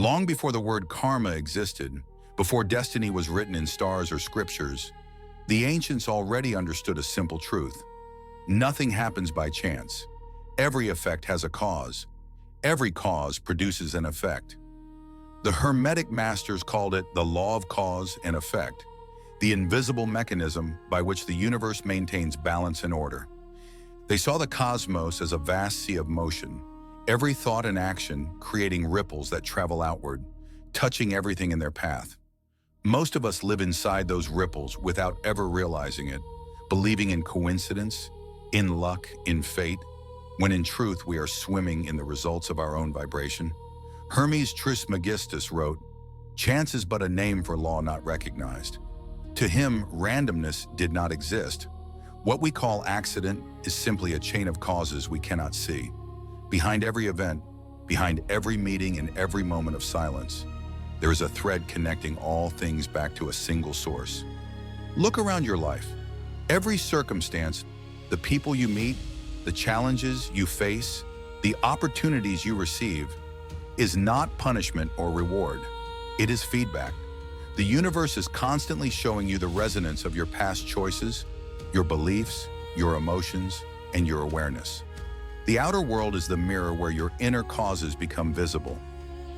Long before the word karma existed, before destiny was written in stars or scriptures, the ancients already understood a simple truth. Nothing happens by chance. Every effect has a cause. Every cause produces an effect. The Hermetic masters called it the law of cause and effect, the invisible mechanism by which the universe maintains balance and order. They saw the cosmos as a vast sea of motion, every thought and action creating ripples that travel outward, touching everything in their path. Most of us live inside those ripples without ever realizing it, believing in coincidence, in luck, in fate, when in truth we are swimming in the results of our own vibration. Hermes Trismegistus wrote, "Chance is but a name for law not recognized." To him, randomness did not exist. What we call accident is simply a chain of causes we cannot see. Behind every event, behind every meeting and every moment of silence, there is a thread connecting all things back to a single source. Look around your life. Every circumstance, the people you meet, the challenges you face, the opportunities you receive, is not punishment or reward. It is feedback. The universe is constantly showing you the resonance of your past choices, your beliefs, your emotions, and your awareness. The outer world is the mirror where your inner causes become visible.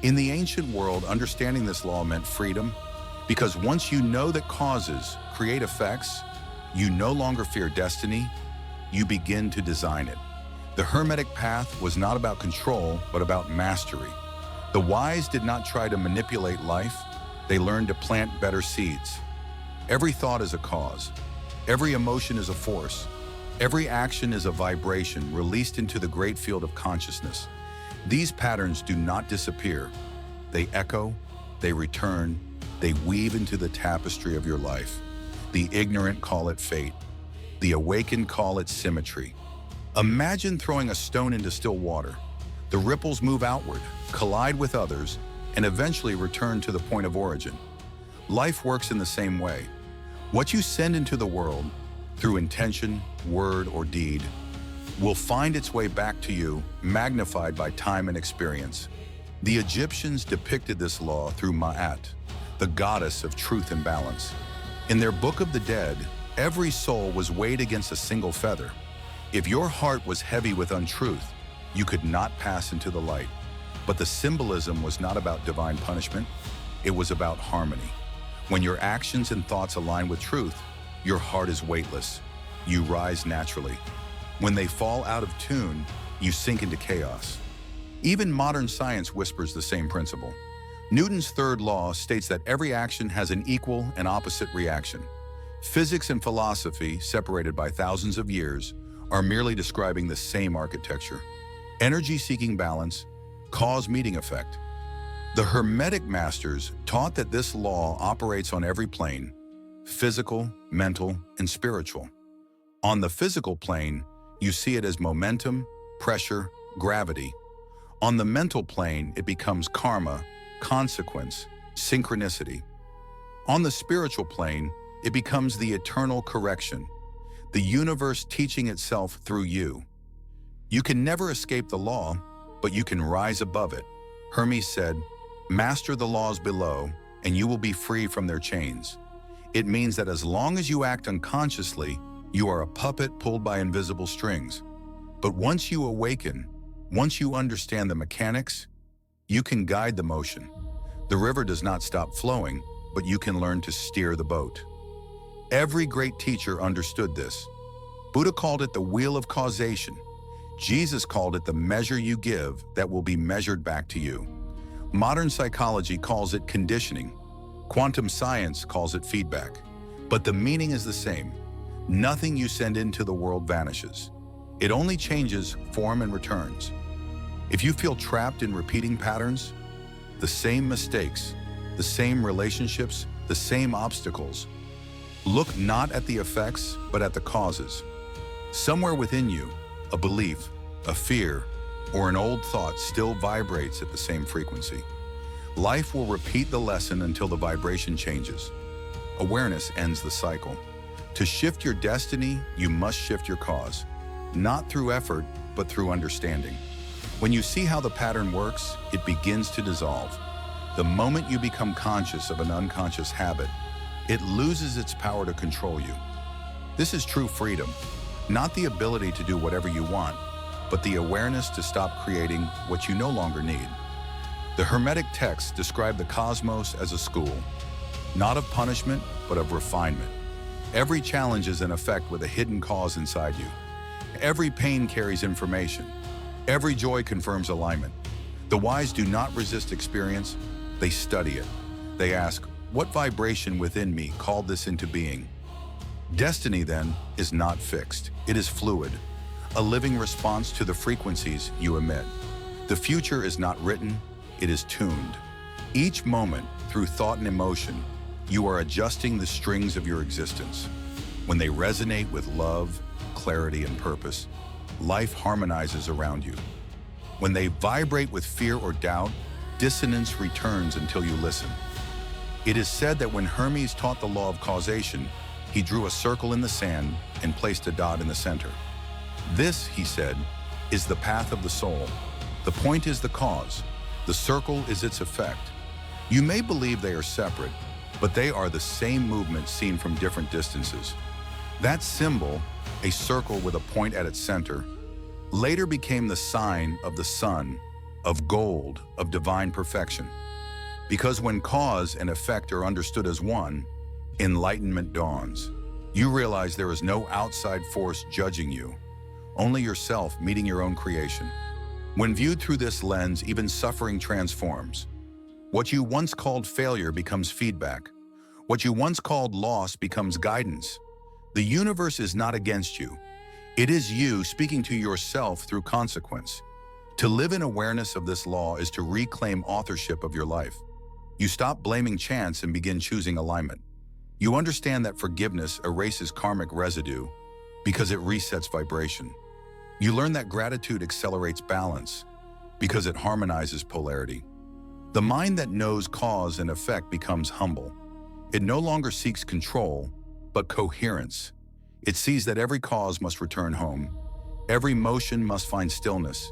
In the ancient world, understanding this law meant freedom, because once you know that causes create effects, you no longer fear destiny, you begin to design it. The Hermetic path was not about control, but about mastery. The wise did not try to manipulate life, they learned to plant better seeds. Every thought is a cause. Every emotion is a force. Every action is a vibration released into the great field of consciousness. These patterns do not disappear. They echo, they return, they weave into the tapestry of your life. The ignorant call it fate. The awakened call it symmetry. Imagine throwing a stone into still water. The ripples move outward, collide with others, and eventually return to the point of origin. Life works in the same way. What you send into the world, through intention, word, or deed, will find its way back to you, magnified by time and experience. The Egyptians depicted this law through Ma'at, the goddess of truth and balance. In their Book of the Dead, every soul was weighed against a single feather. If your heart was heavy with untruth, you could not pass into the light. But the symbolism was not about divine punishment, it was about harmony. When your actions and thoughts align with truth, your heart is weightless. You rise naturally. When they fall out of tune, you sink into chaos. Even modern science whispers the same principle. Newton's third law states that every action has an equal and opposite reaction. Physics and philosophy, separated by thousands of years, are merely describing the same architecture. Energy seeking balance, cause meeting effect. The Hermetic masters taught that this law operates on every plane: physical, mental, and spiritual. On the physical plane, you see it as momentum, pressure, gravity. On the mental plane, it becomes karma, consequence, synchronicity. On the spiritual plane, it becomes the eternal correction, the universe teaching itself through you. You can never escape the law, but you can rise above it. Hermes said, "Master the laws below, and you will be free from their chains." It means that as long as you act unconsciously, you are a puppet pulled by invisible strings. But once you awaken, once you understand the mechanics, you can guide the motion. The river does not stop flowing, but you can learn to steer the boat. Every great teacher understood this. Buddha called it the wheel of causation. Jesus called it the measure you give that will be measured back to you. Modern psychology calls it conditioning. Quantum science calls it feedback. But the meaning is the same. Nothing you send into the world vanishes. It only changes form and returns. If you feel trapped in repeating patterns, the same mistakes, the same relationships, the same obstacles, look not at the effects, but at the causes. Somewhere within you, a belief, a fear, or an old thought still vibrates at the same frequency. Life will repeat the lesson until the vibration changes. Awareness ends the cycle. To shift your destiny, you must shift your cause. Not through effort, but through understanding. When you see how the pattern works, it begins to dissolve. The moment you become conscious of an unconscious habit, it loses its power to control you. This is true freedom, not the ability to do whatever you want, but the awareness to stop creating what you no longer need. The Hermetic texts describe the cosmos as a school, not of punishment, but of refinement. Every challenge is an effect with a hidden cause inside you. Every pain carries information. Every joy confirms alignment. The wise do not resist experience, they study it. They ask, what vibration within me called this into being? Destiny, then, is not fixed. It is fluid, a living response to the frequencies you emit. The future is not written, it is tuned. Each moment, through thought and emotion, you are adjusting the strings of your existence. When they resonate with love, clarity, and purpose, life harmonizes around you. When they vibrate with fear or doubt, dissonance returns until you listen. It is said that when Hermes taught the law of causation, he drew a circle in the sand and placed a dot in the center. This, he said, is the path of the soul. The point is the cause. The circle is its effect. You may believe they are separate, but they are the same movement seen from different distances. That symbol, a circle with a point at its center, later became the sign of the sun, of gold, of divine perfection. Because when cause and effect are understood as one, enlightenment dawns. You realize there is no outside force judging you, only yourself meeting your own creation. When viewed through this lens, even suffering transforms. What you once called failure becomes feedback. What you once called loss becomes guidance. The universe is not against you. It is you speaking to yourself through consequence. To live in awareness of this law is to reclaim authorship of your life. You stop blaming chance and begin choosing alignment. You understand that forgiveness erases karmic residue because it resets vibration. You learn that gratitude accelerates balance because it harmonizes polarity. The mind that knows cause and effect becomes humble. It no longer seeks control, but coherence. It sees that every cause must return home. Every motion must find stillness.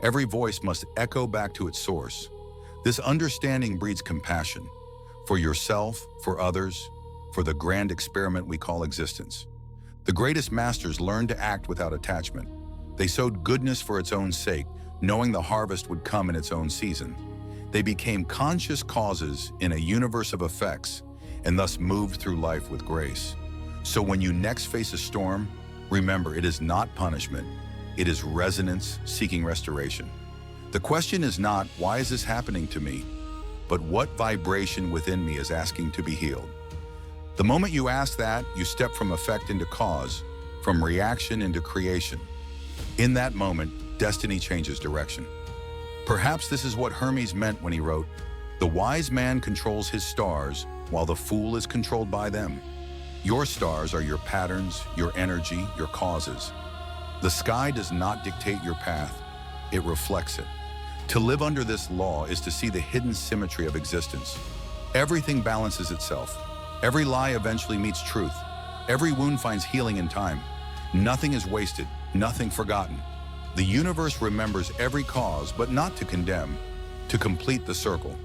Every voice must echo back to its source. This understanding breeds compassion for yourself, for others, for the grand experiment we call existence. The greatest masters learned to act without attachment. They sowed goodness for its own sake, knowing the harvest would come in its own season. They became conscious causes in a universe of effects and thus moved through life with grace. So when you next face a storm, remember it is not punishment, it is resonance seeking restoration. The question is not, why is this happening to me? But what vibration within me is asking to be healed? The moment you ask that, you step from effect into cause, from reaction into creation. In that moment, destiny changes direction. Perhaps this is what Hermes meant when he wrote, "The wise man controls his stars, while the fool is controlled by them." Your stars are your patterns, your energy, your causes. The sky does not dictate your path, it reflects it. To live under this law is to see the hidden symmetry of existence. Everything balances itself. Every lie eventually meets truth. Every wound finds healing in time. Nothing is wasted, nothing forgotten. The universe remembers every cause, but not to condemn, to complete the circle.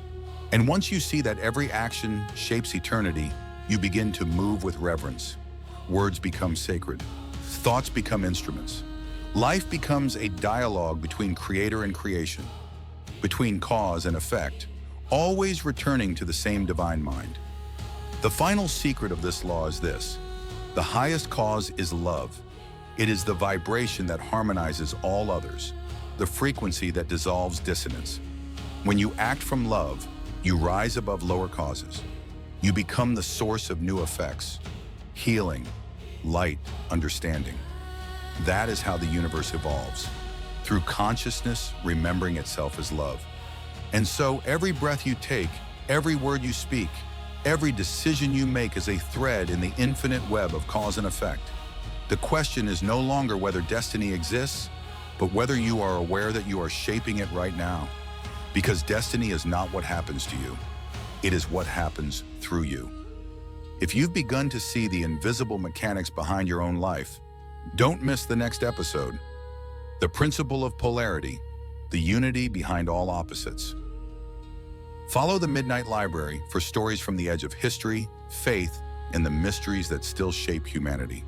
And once you see that every action shapes eternity, you begin to move with reverence. Words become sacred. Thoughts become instruments. Life becomes a dialogue between creator and creation, between cause and effect, always returning to the same divine mind. The final secret of this law is this: the highest cause is love. It is the vibration that harmonizes all others, the frequency that dissolves dissonance. When you act from love, you rise above lower causes. You become the source of new effects, healing, light, understanding. That is how the universe evolves, through consciousness remembering itself as love. And so every breath you take, every word you speak, every decision you make is a thread in the infinite web of cause and effect. The question is no longer whether destiny exists, but whether you are aware that you are shaping it right now. Because destiny is not what happens to you. It is what happens through you. If you've begun to see the invisible mechanics behind your own life, don't miss the next episode. The principle of polarity, the unity behind all opposites. Follow the Midnight Library for stories from the edge of history, faith, and the mysteries that still shape humanity.